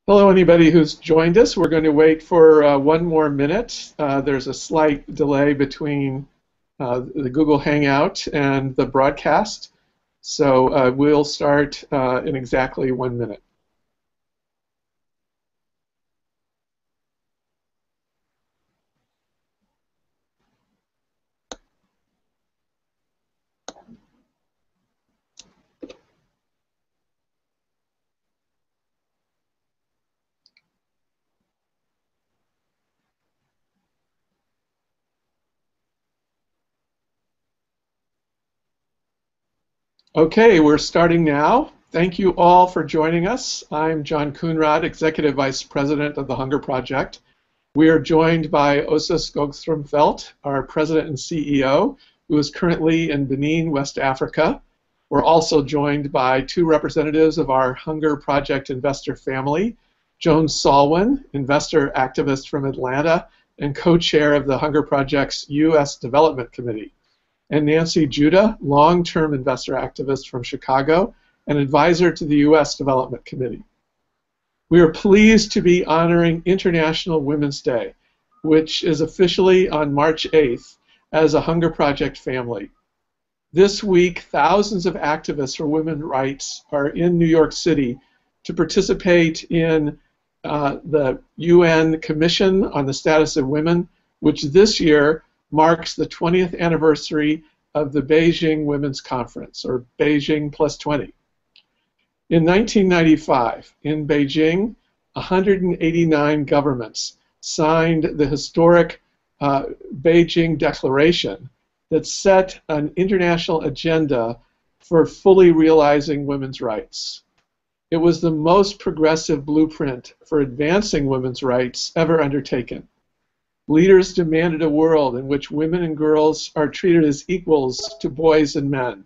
Hello, anybody who's joined us. We're going to wait for 1 more minute. There's a slight delay between the Google Hangout and the broadcast, so we'll start in exactly 1 minute. Okay, we're starting now. Thank you all for joining us. I'm John Coonrod, Executive Vice President of the Hunger Project. We are joined by Åsa Skogström Feldt, our President and CEO, who is currently in Benin, West Africa. We're also joined by two representatives of our Hunger Project investor family, Joan Salwin, investor activist from Atlanta and co-chair of the Hunger Project's U.S. Development Committee, and Nancy Judah, long-term investor activist from Chicago and advisor to the U.S. Development Committee. We are pleased to be honoring International Women's Day, which is officially on March 8th as a Hunger Project family. This week, thousands of activists for women's rights are in New York City to participate in the UN Commission on the Status of Women, which this year marks the 20th anniversary of the Beijing Women's Conference, or Beijing Plus 20. In 1995, in Beijing, 189 governments signed the historic Beijing Declaration that set an international agenda for fully realizing women's rights. It was the most progressive blueprint for advancing women's rights ever undertaken. Leaders demanded a world in which women and girls are treated as equals to boys and men,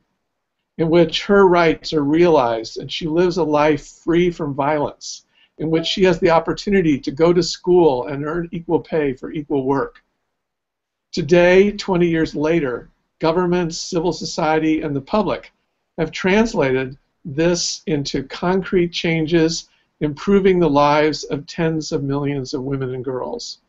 in which her rights are realized and she lives a life free from violence, in which she has the opportunity to go to school and earn equal pay for equal work. Today, 20 years later, governments, civil society, and the public have translated this into concrete changes, improving the lives of tens of millions of women and girls.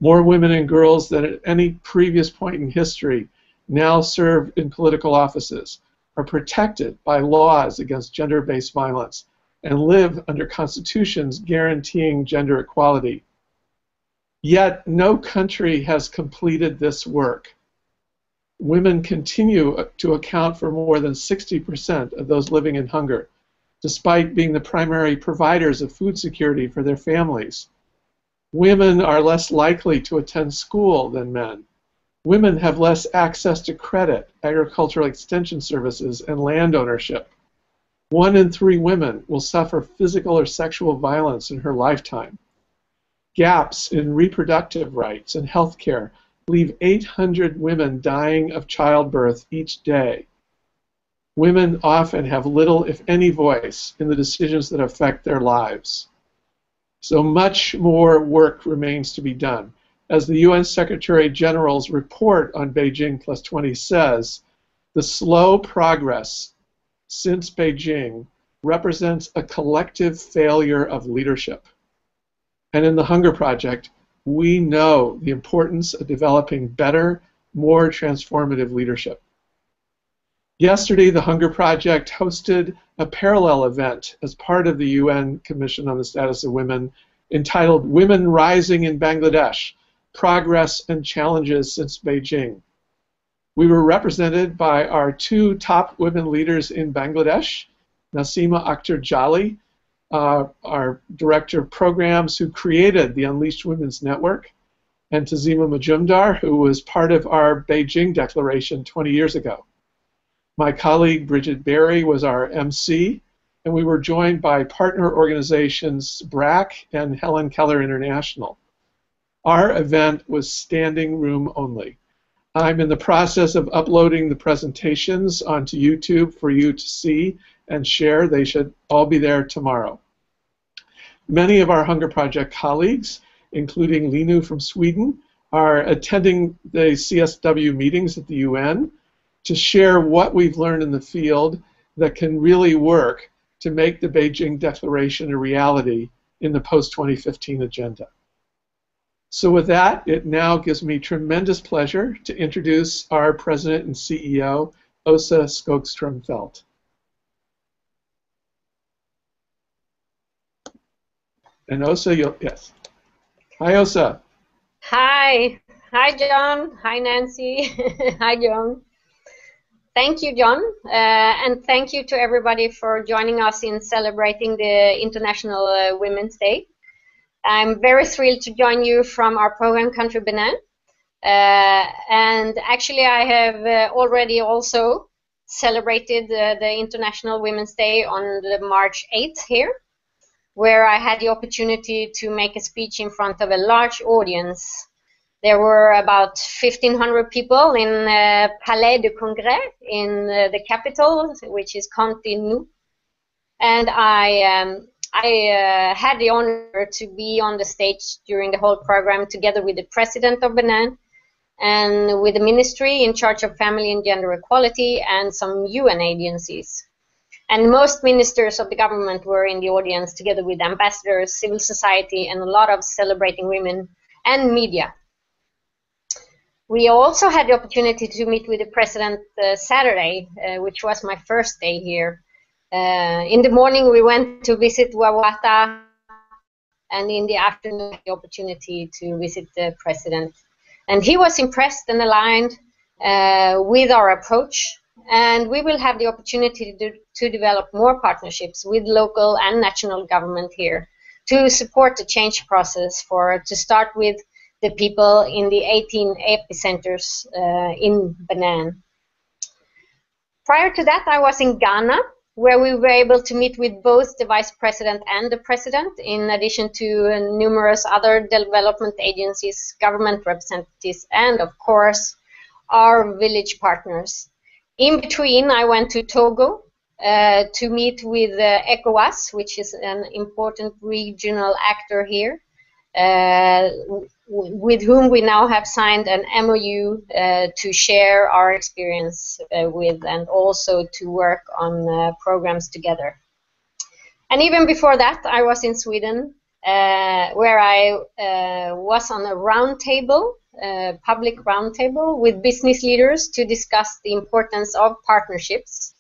More women and girls than at any previous point in history now serve in political offices, are protected by laws against gender-based violence, and live under constitutions guaranteeing gender equality. Yet no country has completed this work. Women continue to account for more than 60% of those living in hunger, despite being the primary providers of food security for their families. Women are less likely to attend school than men. Women have less access to credit, agricultural extension services, and land ownership. 1 in 3 women will suffer physical or sexual violence in her lifetime. Gaps in reproductive rights and health care leave 800 women dying of childbirth each day. Women often have little, if any, voice in the decisions that affect their lives. So much more work remains to be done. As the UN Secretary General's report on Beijing Plus 20 says, the slow progress since Beijing represents a collective failure of leadership. And in the Hunger Project, we know the importance of developing better, more transformative leadership. Yesterday, the Hunger Project hosted a parallel event as part of the UN Commission on the Status of Women entitled Women Rising in Bangladesh, Progress and Challenges Since Beijing. We were represented by our 2 top women leaders in Bangladesh, Nasima Akhtar Jali, our Director of Programs who created the Unleashed Women's Network, and Tazima Majumdar, who was part of our Beijing Declaration 20 years ago. My colleague Bridget Berry was our MC, and we were joined by partner organizations BRAC and Helen Keller International. Our event was standing room only. I'm in the process of uploading the presentations onto YouTube for you to see and share. They should all be there tomorrow. Many of our Hunger Project colleagues, including Linu from Sweden, are attending the CSW meetings at the UN to share what we've learned in the field that can really work to make the Beijing Declaration a reality in the post-2015 agenda. So with that, it now gives me tremendous pleasure to introduce our President and CEO, Åsa Skogström Feldt. And Åsa, yes. Hi, Åsa. Hi. Hi, John. Hi, Nancy. Hi, John. Thank you, John. And thank you to everybody for joining us in celebrating the International Women's Day. I'm very thrilled to join you from our program country, Benin. And actually, I have already also celebrated the International Women's Day on the March 8th here, where I had the opportunity to make a speech in front of a large audience. There were about 1,500 people in Palais de Congrès in the capital, which is County Nou. And I had the honor to be on the stage during the whole program together with the President of Benin and with the Ministry in charge of Family and Gender Equality and some UN agencies. And most ministers of the government were in the audience together with ambassadors, civil society, and a lot of celebrating women and media. We also had the opportunity to meet with the President Saturday, which was my first day here. In the morning, we went to visit Wawata, and in the afternoon, the opportunity to visit the President. And he was impressed and aligned with our approach, and we will have the opportunity to develop more partnerships with local and national government here to support the change process to start with the people in the 18 epicenters in Benin. Prior to that, I was in Ghana, where we were able to meet with both the Vice President and the President, in addition to numerous other development agencies, government representatives, and of course, our village partners. In between, I went to Togo to meet with ECOWAS, which is an important regional actor here, with whom we now have signed an MOU to share our experience with, and also to work on programs together. And even before that, I was in Sweden, where I was on a roundtable, public roundtable with business leaders to discuss the importance of partnerships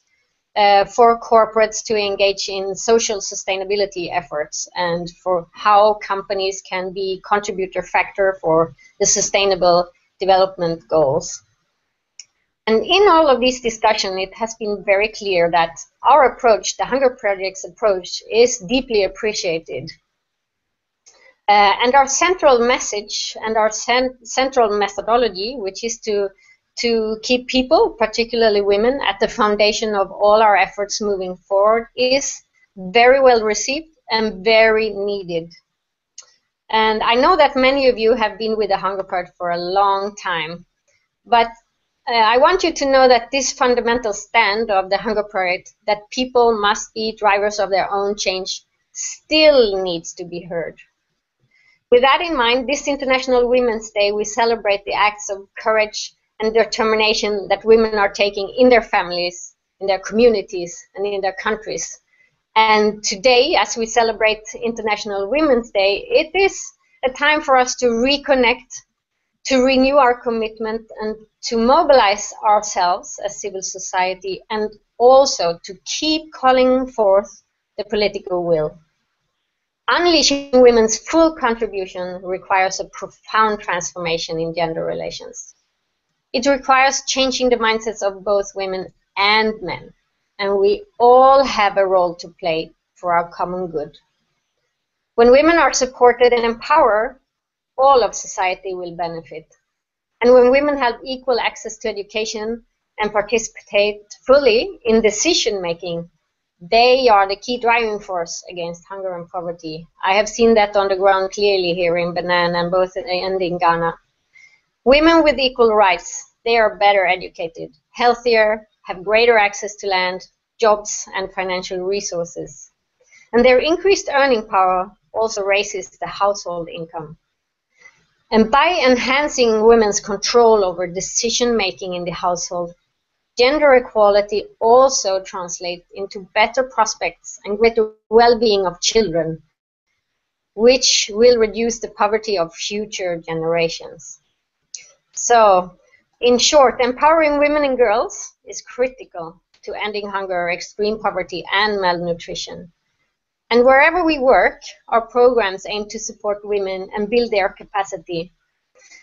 for corporates to engage in social sustainability efforts, and for how companies can be contributor factor for the sustainable development goals. And in all of these discussions, it has been very clear that our approach, the Hunger Project's approach, is deeply appreciated. And our central message and our central methodology, which is to keep people, particularly women, at the foundation of all our efforts moving forward, is very well received and very needed. And I know that many of you have been with the Hunger Project for a long time, but I want you to know that this fundamental stand of the Hunger Project, that people must be drivers of their own change, still needs to be heard. With that in mind, this International Women's Day, we celebrate the acts of courage and determination that women are taking in their families, in their communities, and in their countries. And today, as we celebrate International Women's Day, it is a time for us to reconnect, to renew our commitment, and to mobilize ourselves as civil society, and also to keep calling forth the political will. Unleashing women's full contribution requires a profound transformation in gender relations. It requires changing the mindsets of both women and men, and we all have a role to play for our common good. When women are supported and empowered, all of society will benefit. And when women have equal access to education and participate fully in decision-making, they are the key driving force against hunger and poverty. I have seen that on the ground clearly here in Benin and in Ghana. Women with equal rights, they are better educated, healthier, have greater access to land, jobs, and financial resources. And their increased earning power also raises the household income. And by enhancing women's control over decision-making in the household, gender equality also translates into better prospects and greater well-being of children, which will reduce the poverty of future generations. So, in short, empowering women and girls is critical to ending hunger, extreme poverty, and malnutrition. And wherever we work, our programs aim to support women and build their capacity.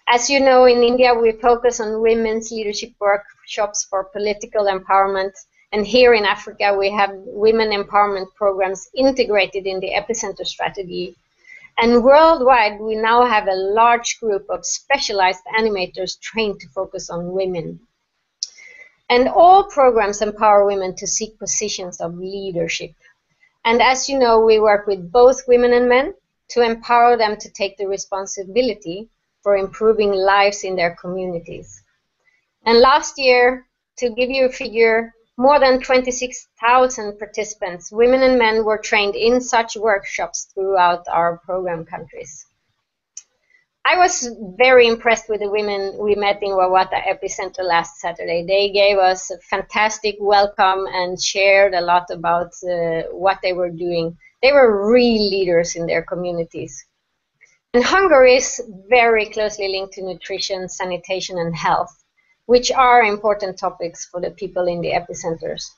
As you know, in India, we focus on women's leadership workshops for political empowerment. And here in Africa, we have women empowerment programs integrated in the epicenter strategy. And worldwide, we now have a large group of specialized animators trained to focus on women. And all programs empower women to seek positions of leadership. And as you know, we work with both women and men to empower them to take the responsibility for improving lives in their communities. And last year, to give you a figure, more than 26,000 participants, women and men, were trained in such workshops throughout our program countries. I was very impressed with the women we met in Wawata Epicenter last Saturday. They gave us a fantastic welcome and shared a lot about what they were doing. They were real leaders in their communities. And hunger is very closely linked to nutrition, sanitation, and health, which are important topics for the people in the epicenters.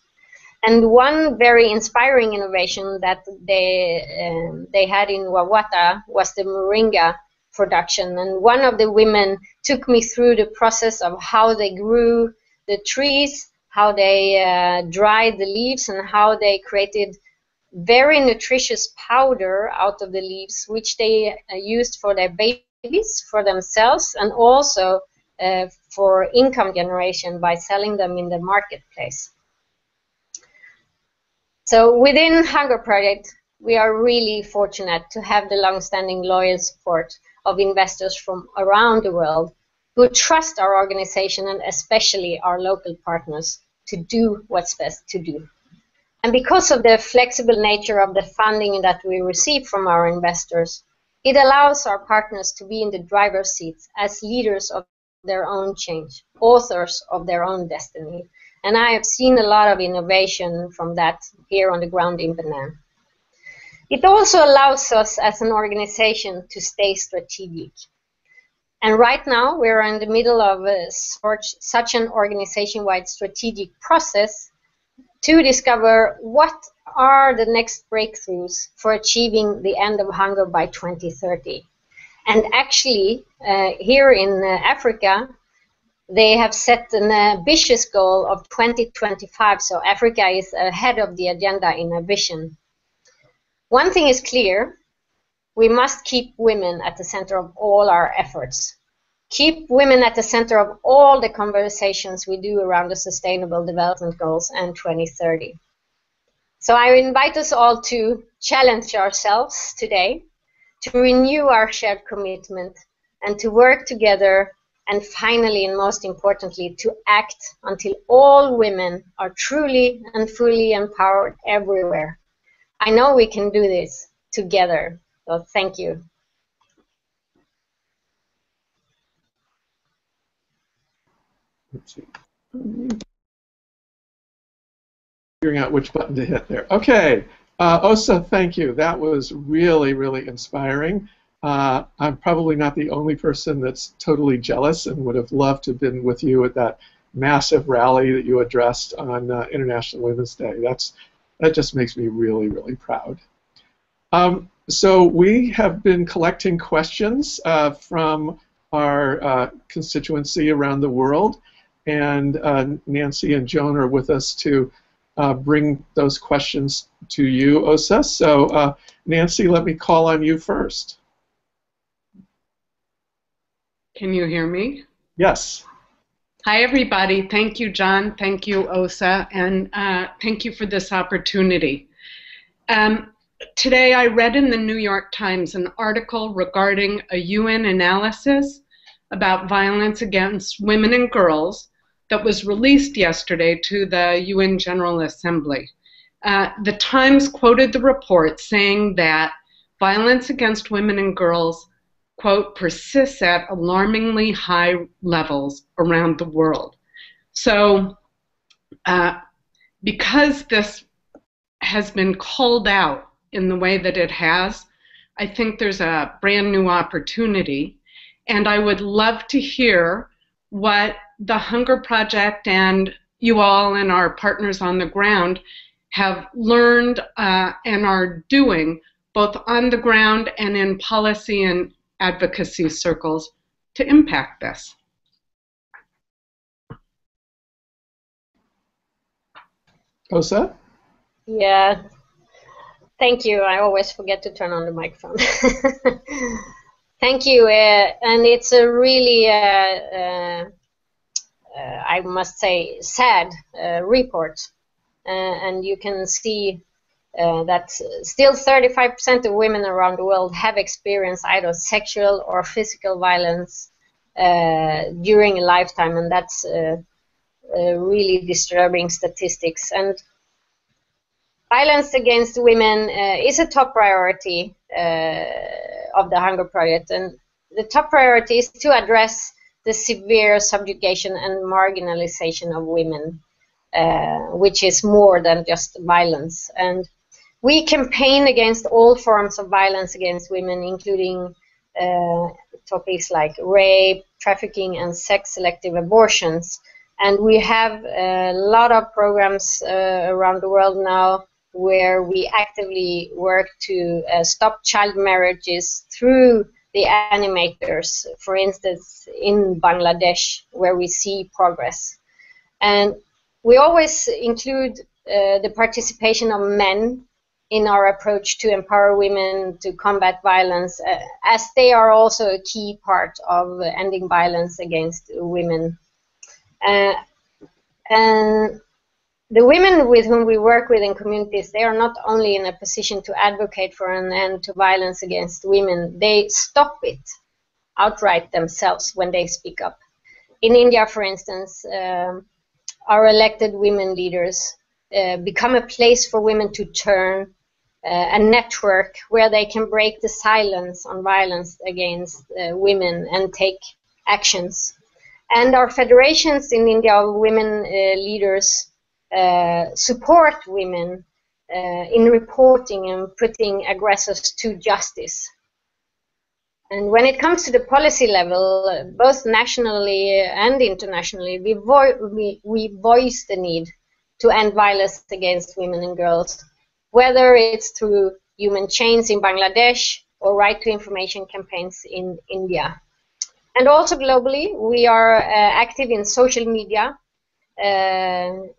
And one very inspiring innovation that they had in Wawata was the moringa production. And one of the women took me through the process of how they grew the trees, how they dried the leaves, and how they created very nutritious powder out of the leaves, which they used for their babies, for themselves, and also for income generation by selling them in the marketplace. So within Hunger Project, we are really fortunate to have the long-standing loyal support of investors from around the world who trust our organization and especially our local partners to do what's best to do. And because of the flexible nature of the funding that we receive from our investors, it allows our partners to be in the driver's seats as leaders of their own change, authors of their own destiny. And I have seen a lot of innovation from that here on the ground in Benin. It also allows us as an organization to stay strategic. And right now, we're in the middle of such an organization-wide strategic process to discover what are the next breakthroughs for achieving the end of hunger by 2030. And actually, here in Africa, they have set an ambitious goal of 2025, so Africa is ahead of the agenda in a vision. One thing is clear, we must keep women at the center of all our efforts. Keep women at the center of all the conversations we do around the Sustainable Development Goals and 2030. So I invite us all to challenge ourselves today, to renew our shared commitment, and to work together, and finally, and most importantly, to act until all women are truly and fully empowered everywhere. I know we can do this together, so thank you. Let's see. Figuring out which button to hit there. Okay, Åsa, thank you. That was really, really inspiring. I'm probably not the only person that's totally jealous and would have loved to have been with you at that massive rally that you addressed on International Women's Day. That just makes me really, really proud. So we have been collecting questions from our constituency around the world, and Nancy and Joan are with us to bring those questions to you, Åsa. So Nancy, let me call on you first. Can you hear me? Yes. Hi, everybody. Thank you, John. Thank you, Åsa. And thank you for this opportunity. Today, I read in the New York Times an article regarding a UN analysis about violence against women and girls that was released yesterday to the UN General Assembly. The Times quoted the report saying that violence against women and girls, quote, persists at alarmingly high levels around the world. So because this has been called out in the way that it has, I think there's a brand new opportunity, and I would love to hear what the Hunger Project and you all and our partners on the ground have learned and are doing, both on the ground and in policy and advocacy circles, to impact this. Åsa? Yeah, thank you. I always forget to turn on the microphone. Thank you. And it's a really, I must say, sad report. And you can see that still 35% of women around the world have experienced either sexual or physical violence during a lifetime, and that's really disturbing statistics. And violence against women is a top priority of the Hunger Project, and the top priority is to address the severe subjugation and marginalization of women, which is more than just violence. And we campaign against all forms of violence against women, including topics like rape, trafficking, and sex-selective abortions. And we have a lot of programs around the world now where we actively work to stop child marriages through the animators, for instance, in Bangladesh, where we see progress. And we always include the participation of men in our approach to empower women to combat violence, as they are also a key part of ending violence against women. And the women with whom we work with in communities, they are not only in a position to advocate for an end to violence against women, they stop it outright themselves when they speak up. In India, for instance, our elected women leaders become a place for women to turn, a network where they can break the silence on violence against women and take actions. And our federations in India of women leaders support women in reporting and putting aggressors to justice. And when it comes to the policy level, both nationally and internationally, we voice the need to end violence against women and girls, whether it's through human chains in Bangladesh or right to information campaigns in India. And also globally, we are active in social media and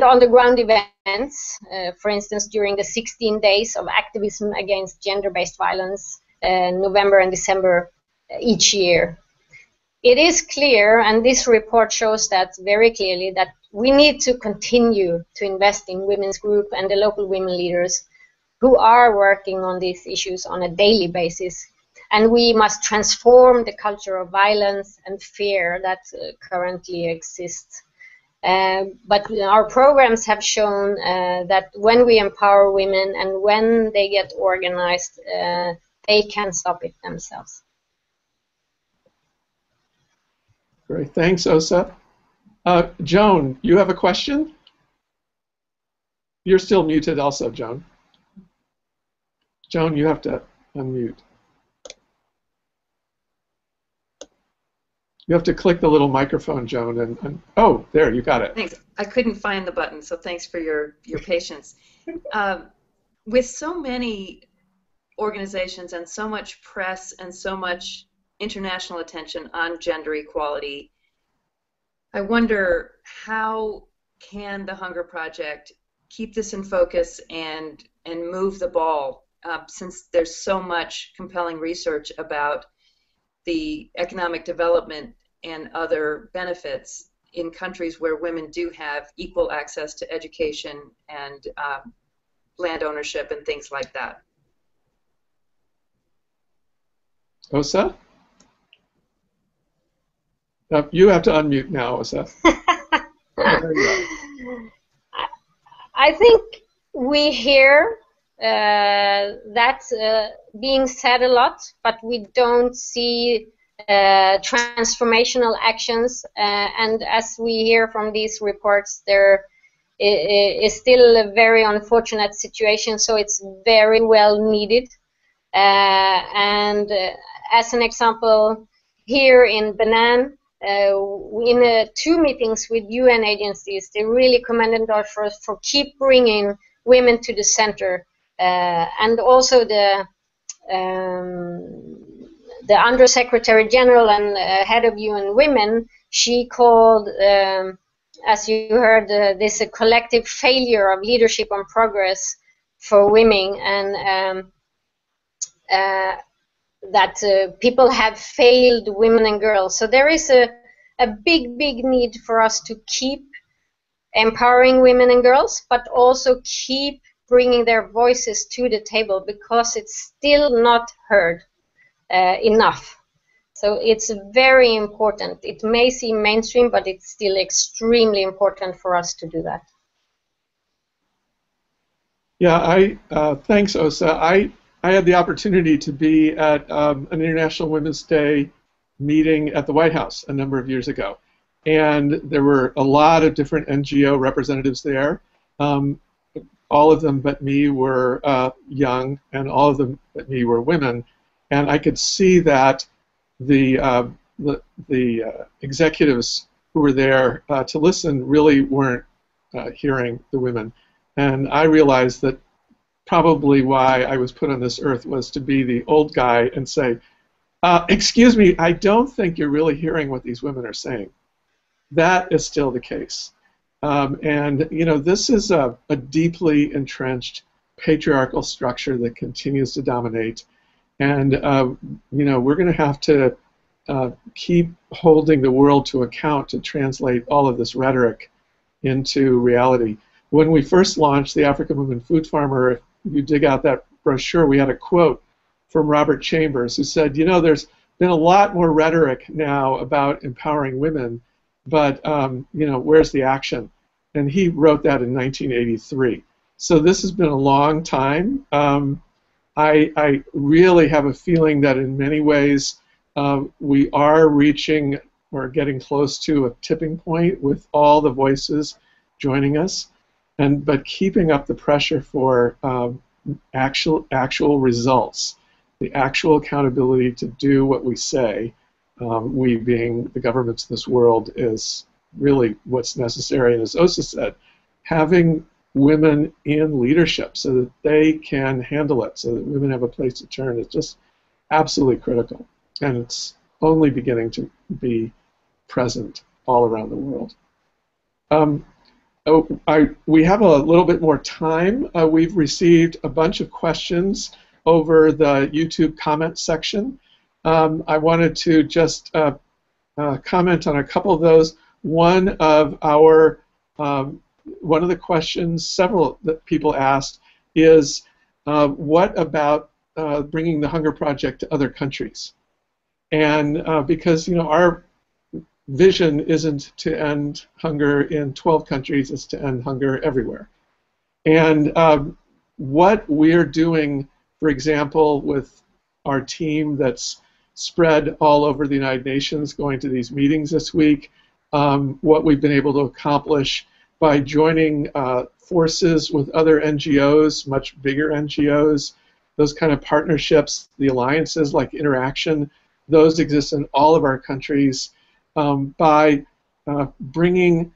on-the-ground events, for instance, during the 16 days of activism against gender-based violence, November and December each year. It is clear, and this report shows that very clearly, that we need to continue to invest in women's group and the local women leaders who are working on these issues on a daily basis. And we must transform the culture of violence and fear that currently exists. But our programs have shown that when we empower women and when they get organized, they can stop it themselves. Great, thanks, Åsa. Joan, you have a question? You're still muted also, Joan. Joan, you have to unmute. You have to click the little microphone, Joan, and oh, there, you got it. Thanks. I couldn't find the button, so thanks for your patience. With so many organizations and so much press and so much international attention on gender equality, I wonder how can the Hunger Project keep this in focus and move the ball, since there's so much compelling research about the economic development and other benefits in countries where women do have equal access to education and land ownership and things like that. Åsa? You have to unmute now, Åsa. There you go. I think we hear that being said a lot, but we don't see transformational actions. And as we hear from these reports, there is still a very unfortunate situation, so it's very well needed. and as an example, here in Benin, in 2 meetings with UN agencies, they really commended us for keep bringing women to the center, and also the Undersecretary General and head of UN Women, she called, as you heard, this a collective failure of leadership and progress for women, and that people have failed women and girls. So there is a big need for us to keep empowering women and girls, but also keep bringing their voices to the table, because it's still not heard enough. So it's very important. It may seem mainstream, but it's still extremely important for us to do that. Yeah, thanks, Åsa. I had the opportunity to be at an International Women's Day meeting at the White House a number of years ago, and there were a lot of different NGO representatives there. All of them but me were young, and all of them but me were women, and I could see that the executives who were there to listen really weren't hearing the women, and I realized that probably why I was put on this earth was to be the old guy and say, excuse me, I don't think you're really hearing what these women are saying. That is still the case. And you know, this is a deeply entrenched patriarchal structure that continues to dominate, and you know, we're going to have to keep holding the world to account to translate all of this rhetoric into reality. When we first launched the African Women Food Farmer, if you dig out that brochure, we had a quote from Robert Chambers, who said, you know, there's been a lot more rhetoric now about empowering women, but you know, where's the action? And he wrote that in 1983. So this has been a long time. I really have a feeling that in many ways we are reaching or getting close to a tipping point with all the voices joining us, but keeping up the pressure for actual results, the actual accountability to do what we say, we being the governments of this world, is really what's necessary. And as Åsa said, having women in leadership so that they can handle it, so that women have a place to turn, is just absolutely critical. And it's only beginning to be present all around the world. We have a little bit more time. We've received a bunch of questions over the YouTube comment section. I wanted to just comment on a couple of those. One of the questions several that people asked is, what about bringing the Hunger Project to other countries? And because, you know, our vision isn't to end hunger in 12 countries, it's to end hunger everywhere. And what we're doing, for example, with our team that's spread all over the United Nations, going to these meetings this week, what we've been able to accomplish by joining forces with other NGOs, much bigger NGOs, those kind of partnerships, the alliances like Interaction, those exist in all of our countries. By bringing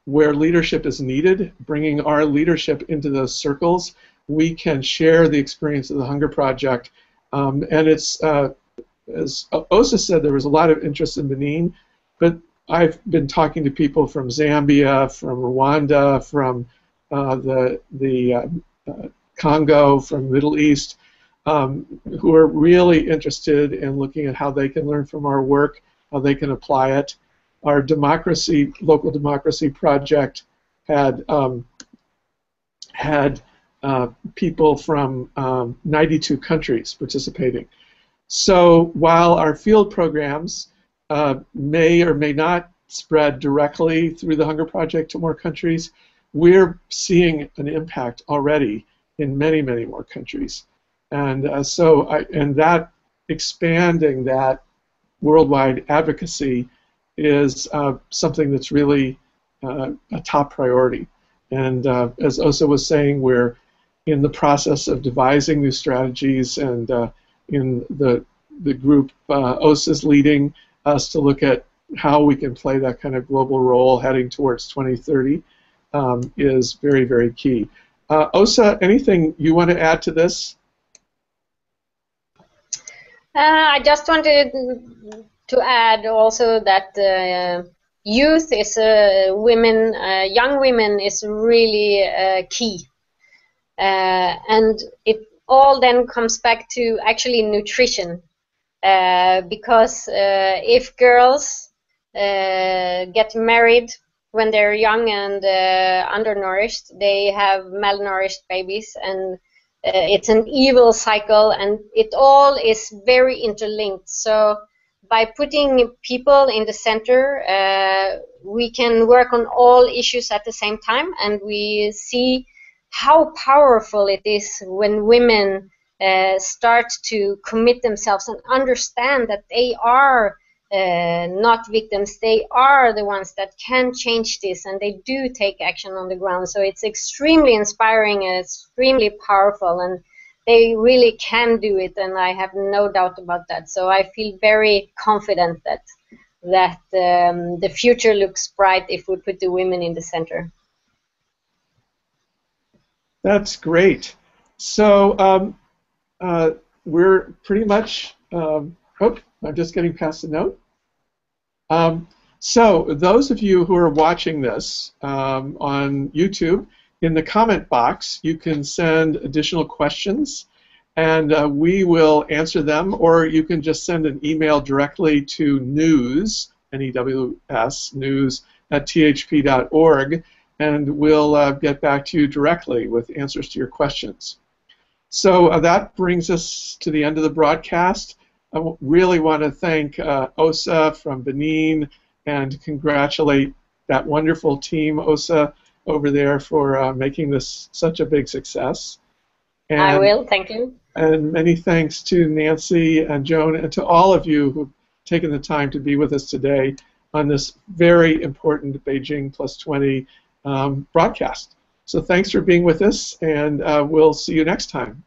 where leadership is needed, bringing our leadership into those circles, we can share the experience of the Hunger Project. And it's, as Åsa said, there was a lot of interest in Benin, but I've been talking to people from Zambia, from Rwanda, from the Congo, from the Middle East, who are really interested in looking at how they can learn from our work, how they can apply it. Our local democracy project had people from 92 countries participating. So while our field programs may or may not spread directly through the Hunger Project to more countries, we're seeing an impact already in many, many more countries. And and that expanding that worldwide advocacy is something that's really a top priority. And as Åsa was saying, we're in the process of devising new strategies, and in the group Åsa's leading us to look at how we can play that kind of global role heading towards 2030 is very, very key. Åsa, anything you want to add to this? I just wanted to add also that youth is young women is really key, and it all then comes back to actually nutrition, because if girls get married when they're young and undernourished, they have malnourished babies, and it's an evil cycle, and it all is very interlinked. So by putting people in the center, we can work on all issues at the same time, and we see how powerful it is when women start to commit themselves and understand that they are not victims, they are the ones that can change this, and they do take action on the ground. So it's extremely inspiring and extremely powerful, and they really can do it, and I have no doubt about that. So I feel very confident that the future looks bright if we put the women in the center. That's great. So we're pretty much, I'm just getting past the note. So those of you who are watching this on YouTube, in the comment box, you can send additional questions, and we will answer them, or you can just send an email directly to news, N-E-W-S, news@thp.org, and we'll get back to you directly with answers to your questions. So that brings us to the end of the broadcast. I really want to thank Åsa from Benin and congratulate that wonderful team, Åsa, over there for making this such a big success. And, I will, thank you. And many thanks to Nancy and Joan and to all of you who've taken the time to be with us today on this very important Beijing Plus 20 broadcast. So thanks for being with us, and we'll see you next time.